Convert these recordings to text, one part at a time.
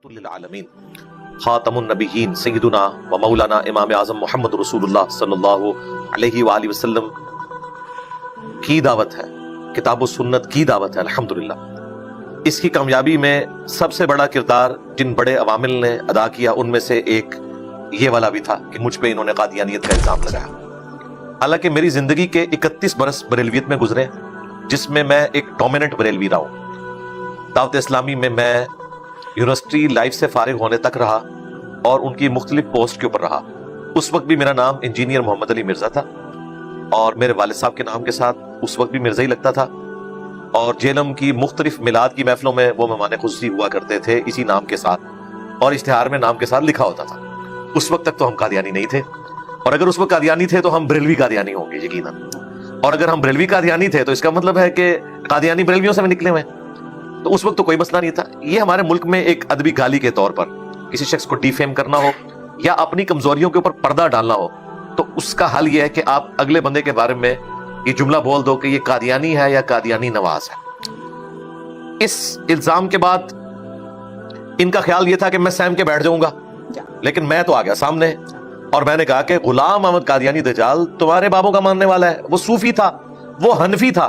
للعالمین خاتم النبیین سیدنا و مولانا امام اعظم محمد رسول اللہ صلی اللہ علیہ وآلہ وسلم کی دعوت ہے، کتاب و سنت کی دعوت ہے۔ الحمدللہ اس کی کامیابی میں سب سے بڑا کردار جن بڑے عوامل نے ادا کیا ان میں سے ایک یہ والا بھی تھا کہ مجھ پہ انہوں نے قادیانیت کا الزام لگایا۔ حالانکہ میری زندگی کے 31 برس بریلویت میں گزرے جس میں میں ایک ڈومیننٹ بریلوی رہا ہوں۔ دعوت اسلامی میں میں یونیورسٹی لائف سے فارغ ہونے تک رہا اور ان کی مختلف پوسٹ کے اوپر رہا۔ اس وقت بھی میرا نام انجینئر محمد علی مرزا تھا اور میرے والد صاحب کے نام کے ساتھ اس وقت بھی مرزا ہی لگتا تھا، اور جیلم کی مختلف میلاد کی محفلوں میں وہ مہمان خصوصی ہوا کرتے تھے اسی نام کے ساتھ، اور اشتہار میں نام کے ساتھ لکھا ہوتا تھا۔ اس وقت تک تو ہم قادیانی نہیں تھے، اور اگر اس وقت قادیانی تھے تو ہم بریلوی قادیانی ہوں گے یقیناً، اور اگر ہم بریلوی قادیانی تھے تو اس کا مطلب ہے کہ قادیانی بریلویوں سے نکلے ہوئے ہیں۔ تو اس وقت تو کوئی مسئلہ نہیں تھا۔ یہ ہمارے ملک میں ایک ادبی گالی کے طور پر کسی شخص کو ڈیفیم کرنا ہو یا اپنی کمزوریوں کے اوپر پردہ ڈالنا ہو تو اس کا حل یہ ہے کہ آپ اگلے بندے کے بارے میں یہ جملہ بول دو کہ یہ قادیانی ہے یا قادیانی نواز ہے۔ اس الزام کے بعد ان کا خیال یہ تھا کہ میں سہم کے بیٹھ جاؤں گا، لیکن میں تو آ گیا سامنے اور میں نے کہا کہ غلام احمد قادیانی دجال تمہارے بابوں کا ماننے والا ہے، وہ صوفی تھا، وہ حنفی تھا۔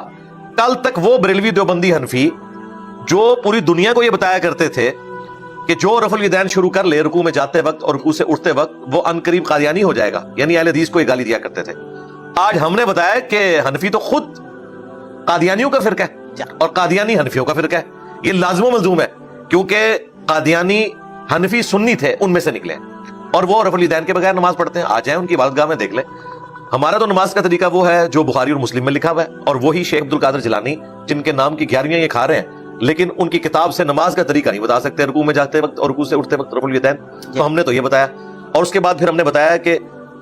کل تک وہ بریلوی دیوبندی حنفی جو پوری دنیا کو یہ بتایا کرتے تھے کہ جو رفع الیدین شروع کر لے رکوع میں جاتے وقت اور رکوع سے اٹھتے وقت وہ ان قریب قادیانی ہو جائے گا، یعنی اہل حدیث کو یہ گالی دیا کرتے تھے، آج ہم نے بتایا کہ حنفی تو خود قادیانیوں کا فرقہ ہے اور قادیانی حنفیوں کا فرقہ ہے۔ یہ لازم و ملزوم ہے کیونکہ قادیانی حنفی سنی تھے، ان میں سے نکلے اور وہ رفع الیدین کے بغیر نماز پڑھتے ہیں۔ آ جائیں ان کی عبادت گاہ میں دیکھ لیں۔ ہمارا تو نماز کا طریقہ وہ ہے جو بخاری اور مسلم میں لکھا ہوا ہے، اور وہی شیخ عبد القادر جیلانی جن کے نام کی 11ویں یہ کھا رہے ہیں، لیکن ان کی کتاب سے نماز کا طریقہ نہیں بتا سکتے، رکوع میں جاتے وقت اور رکوع سے اٹھتے وقت رفع الیدین۔ تو ہم نے تو یہ بتایا، اور اس کے بعد پھر ہم نے بتایا کہ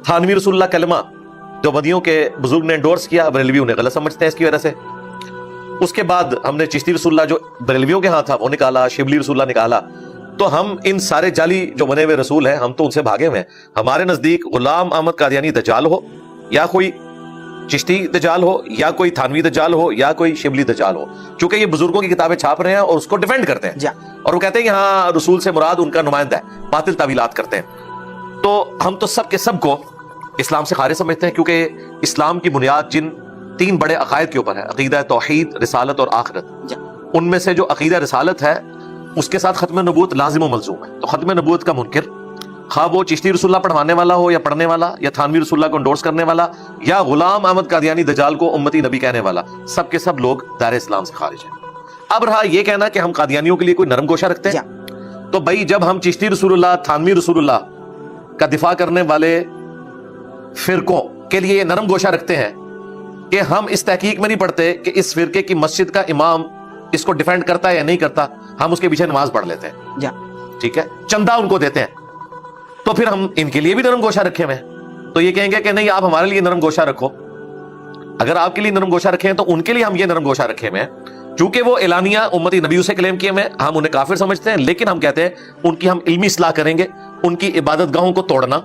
تھانوی رسول اللہ کلمہ جو بدیوں کے بزرگ نے انڈورس کیا، بریلوی انہیں غلط سمجھتے ہیں اس کی وجہ سے۔ اس کے بعد ہم نے چشتی رسول اللہ جو بریلویوں کے ہاں تھا وہ نکالا، شبلی رسول اللہ نکالا۔ تو ہم ان سارے جعلی جو بنے ہوئے رسول ہیں ہم تو ان سے بھاگے ہوئے ہیں۔ ہمارے نزدیک غلام احمد قادیانی دجال ہو یا کوئی چشتی دجال ہو یا کوئی تھانوی دجال ہو یا کوئی شبلی دجال ہو، چونکہ یہ بزرگوں کی کتابیں چھاپ رہے ہیں اور اس کو ڈیفینڈ کرتے ہیں اور وہ کہتے ہیں کہ ہاں رسول سے مراد ان کا نمائندہ ہے، باطل تعویلات کرتے ہیں۔ تو ہم تو سب کے سب کو اسلام سے خارج سمجھتے ہیں، کیونکہ اسلام کی بنیاد جن 3 بڑے عقائد کے اوپر ہے، عقیدہ توحید، رسالت اور آخرت، ان میں سے جو عقیدہ رسالت ہے اس کے ساتھ ختم نبوت لازم و ملزوم ہے۔ تو ختم نبوت کا منکر، خواہ وہ چشتی رسول اللہ پڑھوانے والا ہو یا پڑھنے والا یا تھانوی رسول اللہ کو انڈورس کرنے والا یا غلام احمد قادیانی دجال کو امتی نبی کہنے والا، سب کے سب لوگ دائرہ اسلام سے خارج ہیں۔ اب رہا یہ کہنا کہ ہم قادیانیوں کے لیے کوئی نرم گوشہ رکھتے ہیں، تو بھائی جب ہم چشتی رسول اللہ، تھانوی رسول اللہ کا دفاع کرنے والے فرقوں کے لیے نرم گوشہ رکھتے ہیں کہ ہم اس تحقیق میں نہیں پڑھتے کہ اس فرقے کی مسجد کا امام اس کو ڈیفینڈ کرتا ہے یا نہیں کرتا، ہم اس کے پیچھے نماز پڑھ لیتے ہیں، ٹھیک ہے، چندہ ان کو دیتے ہیں، تو پھر ہم ان کے لیے بھی نرم گوشہ رکھے ہوئے ہیں۔ تو یہ کہیں گے کہ نہیں آپ ہمارے لیے نرم گوشہ رکھو۔ اگر آپ کے لیے نرم گوشہ رکھے ہیں تو ان کے لیے ہم یہ نرم گوشہ رکھے ہوئے ہیں، چونکہ وہ اعلانیہ امتی نبیوں سے کلیم کیے ہوئے ہیں، ہم انہیں کافر سمجھتے ہیں، لیکن ہم کہتے ہیں ان کی ہم علمی اصلاح کریں گے۔ ان کی عبادت گاہوں کو توڑنا،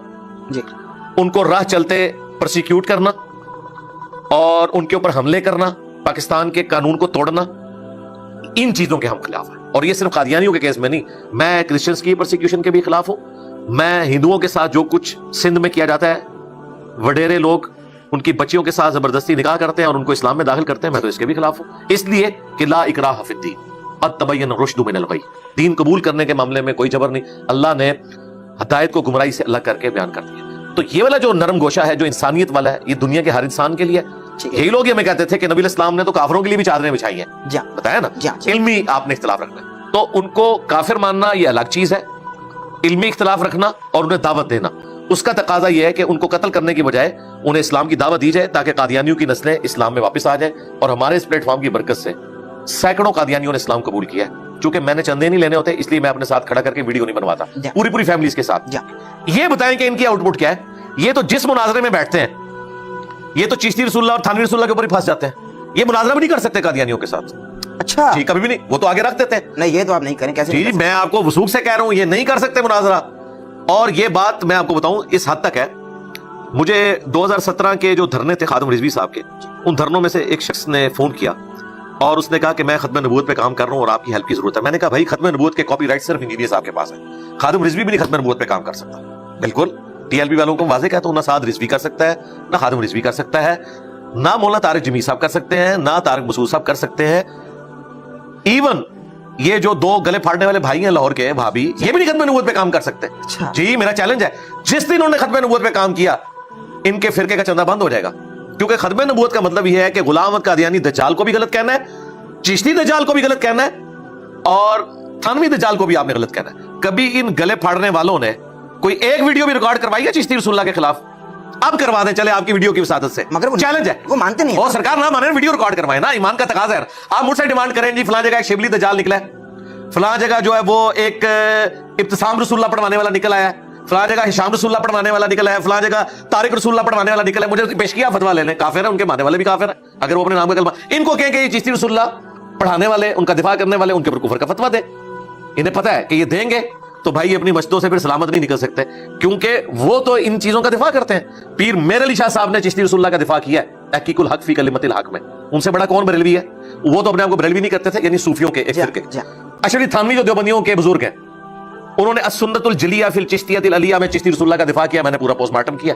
ان کو راہ چلتے پرسیکیوٹ کرنا اور ان کے اوپر حملے کرنا، پاکستان کے قانون کو توڑنا، ان چیزوں کے ہم خلاف ہیں۔ اور یہ صرف قادیانیوں کے کیس میں نہیں، میں کرسچنز کی پرسیکیوشن کے بھی خلاف ہوں۔ میں ہندوؤں کے ساتھ جو کچھ سندھ میں کیا جاتا ہے، وڈیرے لوگ ان کی بچیوں کے ساتھ زبردستی نکاح کرتے ہیں اور ان کو اسلام میں داخل کرتے ہیں، میں تو اس کے بھی خلاف ہوں، اس لیے کہ لا اکراہ فی الدین قد تبین الرشد من الغی، دین قبول کرنے کے معاملے میں کوئی جبر نہیں، اللہ نے ہدایت کو گمراہی سے الگ کر کے بیان کر دیا۔ تو یہ والا جو نرم گوشہ ہے، جو انسانیت والا ہے، یہ دنیا کے ہر انسان کے لیے۔ یہی لوگ یہ ہمیں کہتے تھے کہ نبی الاسلام نے تو کافروں کے لیے بھی چادریں بچھائی ہیں، بتایا نا، علمی آپ نے اختلاف رکھنا ہے، تو ان کو کافر ماننا یہ الگ چیز ہے، علمی اختلاف رکھنا اور انہیں دعوت دینا، اس کا تقاضا یہ ہے کہ ان کو قتل کرنے کی بجائے انہیں اسلام کی دعوت دی جائے تاکہ قادیانیوں کی نسلیں اسلام میں واپس آ جائیں۔ اور ہمارے اس پلیٹ فارم کی برکت سے سینکڑوں قادیانیوں نے اسلام قبول کیا ہے، چونکہ میں نے چندے نہیں لینے ہوتے اس لیے میں اپنے ساتھ کھڑا کر کے ویڈیو نہیں بنواتا، پوری فیملیز کے ساتھ۔ یہ بتائیں کہ ان کی آؤٹ پٹ کیا ہے؟ یہ تو جس مناظرے میں بیٹھتے ہیں یہ تو چشتی رسول اللہ اور تھانوی رسول اللہ کے اوپر ہی پھنس جاتے ہیں، یہ مناظرہ بھی نہیں کر سکتے قادیانیوں کے ساتھ۔ اچھا جی کبھی بھی نہیں، وہ تو آگے رکھ دیتے ہیں۔ نہیں یہ تو آپ نہیں کریں، کیسے؟ جی میں آپ کو وثوق سے کہہ رہا ہوں یہ نہیں کر سکتے مناظرہ، اور یہ بات میں آپ کو بتاؤں اس حد تک ہے، مجھے 2017 کے جو دھرنے تھے خادم رضوی صاحب کے، ان دھرنوں میں سے ایک شخص نے فون کیا، اور اس نے کہا کہ میں ختم نبوت پہ کام کر رہا ہوں اور آپ کی ہیلپ کی ضرورت ہے. میں نے کہا بھائی ختم نبوت کے کاپی رائٹ صرف انجینئر صاحب کے پاس ہے, خادم رضوی بھی نہیں ختم نبوت پہ کام کر سکتا. بالکل ٹی ایل پی والوں کو واضح کہتا ہوں, نہ سعد رضوی کر سکتا ہے, نہ خادم رضوی کر سکتا ہے, نہ مولانا طارق جمیل صاحب کر سکتے ہیں, نہ طارق مسعود صاحب کر سکتے ہیں. ایون یہ جو دو گلے پھاڑنے والے بھائی ہیں لاہور کے بھابی, یہ بھی نہیں ختم نبوت پہ کام کر سکتے. جی میرا چیلنج ہے, جس دن انہوں نے ختم نبوت پہ کام کیا ان کے فرقے کا چندہ بند ہو جائے گا. کیونکہ ختم نبوت کا مطلب یہ ہے کہ غلام احمد قادیانی دجال کو بھی غلط کہنا ہے, چشتی دجال کو بھی غلط کہنا ہے, اور تھانوی دجال کو بھی آپ نے غلط کہنا ہے. کبھی ان گلے پھاڑنے والوں نے کوئی ایک ویڈیو بھی ریکارڈ کروائی ہے چشتی رسول اللہ کے خلاف؟ اب کروا دیں چلے آپ کی ویڈیو کی وساطت سے, مگر چیلنج ہے. وہ مانتے نہیں, اور سرکار نہ مانے ویڈیو ریکارڈ کروائیں نا, ایمان کا تقاضا ہے. آپ مجھ سے ڈیمانڈ کریں جی فلاں جگہ ایک شبلی دجال نکلا ہے, فلاں جگہ جو ہے وہ ایک ابتسام رسول اللہ پڑھوانے والا نکل آیا ہے, فلاں جگہ ہشام رسول اللہ پڑھوانے والا نکلا ہے, فلاں جگہ طارق رسول اللہ پڑھوانے والا نکلا ہے. مجھے پیش کیا فتوا لینے, کافر ہے, ان کے ماننے والے بھی کافر ہیں. اگر وہ اپنے نام کا کلمہ ان کو کہیں کہ یہ چشتی رسول اللہ پڑھانے والے, ان کا دفاع کرنے والے, ان کے اوپر کفر کا فتوا دے. انہیں پتہ ہے کہ یہ دیں گے تو بھائی اپنی مسجدوں سے پھر سلامت نہیں نکل سکتے, کیونکہ وہ تو ان چیزوں کا دفاع کرتے ہیں. پیر میر علی شاہ صاحب نے چشتی رسول اللہ کا دفاع کیا ہے تحقیق الحق فی کلمۃ الحق میں. ان سے بڑا کون بریلوی ہے؟ وہ تو اپنے آپ کو بریلوی نہیں کرتے تھے, یعنی صوفیوں کے ایک فرقے. اشعری تھانوی جو دیوبندیوں کے بزرگ ہیں, انہوں نے السنت الجلیہ فی الچشتیۃ العلیہ میں چشتی رسول اللہ کا دفاع کیا, میں نے پورا پوسٹ مارٹم کیا.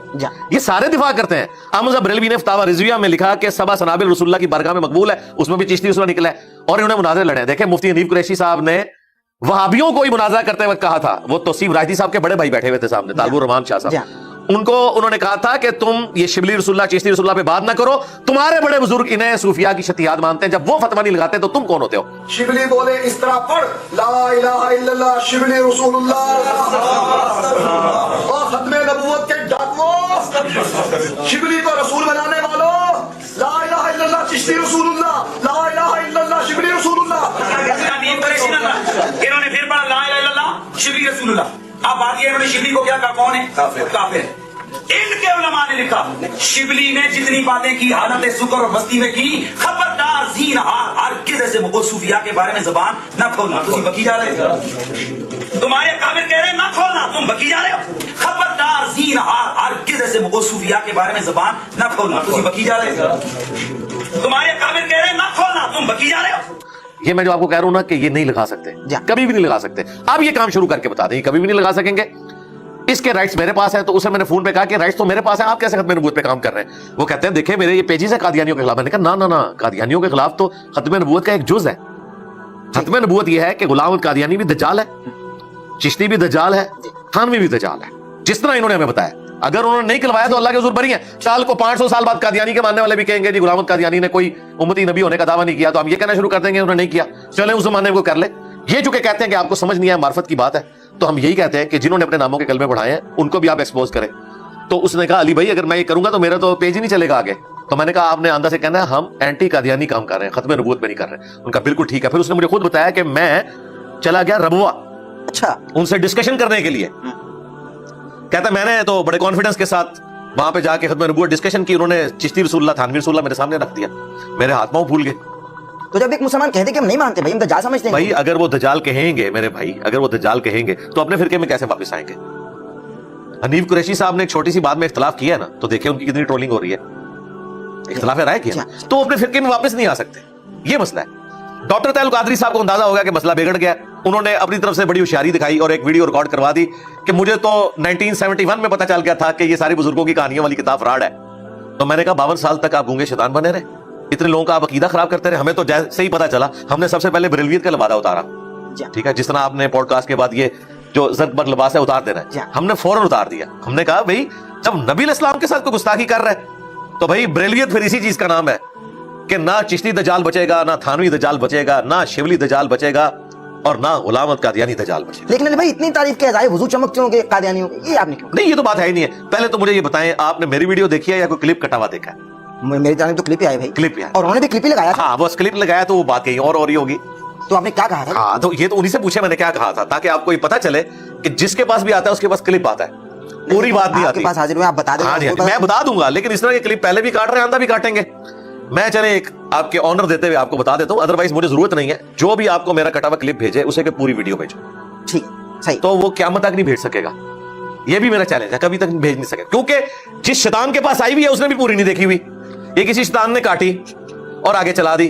یہ سارے دفاع کرتے ہیں. احمد بریلوی نے فتاوی رضویہ میں لکھا کہ سبع سنابل رسول اللہ کی بارگاہ میں مقبول ہے, اس میں بھی چشتی رسول اللہ نکلا ہے, اور انہوں نے مناظرے لڑے. دیکھیں مفتی حنیف قریشی صاحب نے وہابیوں کو ہی مناظرہ کرتے وقت کہا تھا, وہ توصیف راجدی صاحب کے بڑے بھائی بیٹھے ہوئے تھے سامنے, طالب الرحمان شاہ صاحب, ان کو انہوں نے کہا تھا کہ تم یہ شبلی رسول اللہ چشتی رسول اللہ پہ بات نہ کرو, تمہارے بڑے بزرگ انہیں صوفیاء کی شتیات مانتے ہیں, جب وہ فتوا نہیں لگاتے تو تم کون ہوتے ہو؟ شبلی بولے اس طرح پڑھ, لا الہ الا اللہ شبلی رسول اللہ, اور ختم نبوت کے ڈاکو شبلی کو رسول بنانے والوں, لا الہ الا اللہ چشتی رسول اللہ, لا الہ الا اللہ شبلی رسول اللہ. انہوں نے پھر پڑھا لا الہ الا اللہ شبلی رسول اللہ. اب بات یہ, انہوں نے شبلی کو کیا کہا, کون ہے؟ کافر. ان کے علماء نے لکھا شبلی نے جتنی باتیں کی حالت سکر اور مستی میں کی, خبردار زین ہر کسی سے مقبول صوفیاء کے بارے میں زبان نہ کھولنا. تم بکی جا رہے ہو, تمہارے کافر کہہ رہے ہیں نہ کھولنا, تم بکی جا رہے ہو. خبردار زین ہر کسی سے مقبول صوفیاء کے بارے میں زبان نہ کھولنا. تم بکی جا رہے ہو, تمہارے کافر کہہ رہے ہیں نہ کھولنا, تم بکی جا رہے ہو. یہ میں جو آپ کو کہہ رہا ہوں نا کہ یہ نہیں لگا سکتے, کبھی بھی نہیں لگا سکتے. آپ یہ کام شروع کر کے بتا دیں, کبھی بھی نہیں لگا سکیں گے. اس کے رائٹس میرے پاس ہے, تو اسے میں نے فون پہ کہا کہ رائٹس تو میرے پاس ہیں, آپ کیسے ختم نبوت پہ کام کر رہے ہیں؟ وہ کہتے ہیں دیکھیں میرے یہ پیجز ہیں قادیانیوں کے خلاف. میں نے کہا نہ قادیانیوں کے خلاف تو ختم نبوت کا ایک جز ہے. ختم نبوت یہ ہے کہ غلام احمد قادیانی بھی دجال ہے, چشتی بھی دجال ہے, تھانوی بھی دجال ہے, جس طرح انہوں نے ہمیں بتایا. اگر انہوں نے نہیں کھلوایا تو اللہ کے حضور بری ہیں. سال کو 500 سال بعد قادیانی کے ماننے والے بھی کہیں گے جی غلام احمد قادیانی نے کوئی امتی نبی ہونے کا دعویٰ نہیں کیا, تو ہم یہ کہنا شروع کر دیں گے انہوں نے نہیں کیا, چلیں اس زمانے کو کر لیں. یہ چونکہ کہتے ہیں کہ آپ کو سمجھ نہیں ہے, معرفت کی بات ہے, تو ہم یہی کہتے ہیں کہ جنہوں نے اپنے ناموں کے کلمے پڑھائے ہیں ان کو بھی آپ ایکسپوز کریں. تو اس نے کہا علی بھائی اگر میں یہ کروں گا تو میرا تو پیج ہی نہیں چلے گا آگے. تو میں نے کہا آپ نے آندہ سے کہنا ہے ہم اینٹی قادیانی کام کر رہے ہیں, ختم نبوت میں نہیں کر رہے. ان کا بالکل ٹھیک ہے. پھر اس نے مجھے خود بتایا کہ میں چلا گیا ربوا, اچھا, ان سے ڈسکشن کرنے کے لیے. کہتا میں نے تو بڑے کانفیڈنس کے ساتھ وہاں پہ جا کے ختم نبوت ڈسکشن کی. انہوں نے چشتی رسول اللہ تھانوی رسول اللہ میرے سامنے رکھ دیا, میرے ہاتھ پاؤں پھول گئے. تو جب ایک مسلمان کہتے کہ ہم نہیں مانتے بھائی, ہم دجال سمجھتے ہیں. بھائی اگر وہ دجال کہیں گے, میرے بھائی اگر وہ دجال کہیں گے تو اپنے فرقے میں کیسے واپس آئیں گے؟ حنیف قریشی صاحب نے ایک چھوٹی سی بات میں اختلاف کیا ہے نا, تو دیکھیں ان کی کتنی ٹرولنگ ہو رہی ہے. اختلاف رائے کیا تو اپنے فرقے میں واپس نہیں آ سکتے, یہ مسئلہ ہے. ڈاکٹر طاہر القادری صاحب کو اندازہ ہو گیا کہ مسئلہ بگڑ گیا. انہوں نے اپنی طرف سے بڑی ہوشیاری دکھائی اور ایک ویڈیو ریکارڈ کروا دی کہ مجھے تو 1971 میں پتہ چل گیا تھا کہ یہ ساری بزرگوں کی کہانیوں والی کتاب فراڈ ہے. تو میں نے کہا 52 سال تک آپ گونگے شیطان بنے رہے, اتنے لوگوں کا آپ عقیدہ خراب کرتے رہے. ہمیں تو جیسے ہی پتہ چلا ہم نے سب سے پہلے بریلویت کا لبادہ اتارا, ٹھیک ہے, جس طرح آپ نے پوڈ کاسٹ کے بعد یہ جو زرق بر لباس ہے اتار دینا ہے, ہم نے فوراً اتار دیا. ہم نے کہا بھائی جب نبی علیہ السلام کے ساتھ کوئی گستاخی کر رہا ہے تو بھائی بریلویت پھر اسی چیز کا نام ہے کہ نہ چشتی دجال بچے گا, نہ تھانوی دجال بچے گا, نہ شبلی دجال بچے گا, اور نہ غلام احمد قادیانی دجال بچے گا. لیکن بھائی اتنی تعریف کے ظاہر وضو چمکتے ہوں گے قادیانیوں کے, یہ آپ نے کیوں؟ نہیں یہ تو بات ہے ہی نہیں ہے. پہلے تو مجھے یہ بتائیں آپ نے میری ویڈیو دیکھی ہے یا کوئی کلپ کٹا ہوا دیکھا ہے؟ میری جانب تو کلپ ہی آئے بھائی, کلپ ہی آئے, اور انہوں نے بھی کلپ ہی لگایا. ہاں بس کلپ لگایا تو وہ بات کہیں اور ہو رہی ہوگی. تو آپ نے کیا کہا تھا؟ ہاں تو یہ تو انہی سے پوچھے میں نے کیا کہا تھا, تاکہ آپ کو یہ پتا چلے کہ جس کے پاس بھی آتا ہے اس کے پاس کلپ آتا ہے, پوری بات نہیں آتی. آپ کے پاس حاضر ہوئے, آپ بتا دیں. ہاں جی میں بتا دوں گا, لیکن اس طرح کے کلپ پہلے بھی کاٹ رہے ہیں, آندہ بھی کاٹیں گے. میں چلے ایک آپ کے آنر دیتے ہوئے آپ کو بتا دیتا ہوں, ادروائز مجھے ضرورت نہیں ہے. جو بھی آپ کو میرا کٹا ہوا کلپ بھیجے اسے کہ پوری ویڈیو بھیجو, ٹھیک صحیح, تو وہ قیامت تک نہیں بھیج سکے گا. یہ بھی میرا چیلنج ہے, کبھی تک بھیج نہیں سکے, کیونکہ جس شیطان کے پاس آئی ہوئی ہے اس نے بھی پوری نہیں دیکھی ہوئی. یہ کسی شیطان نے کاٹی اور آگے چلا دی,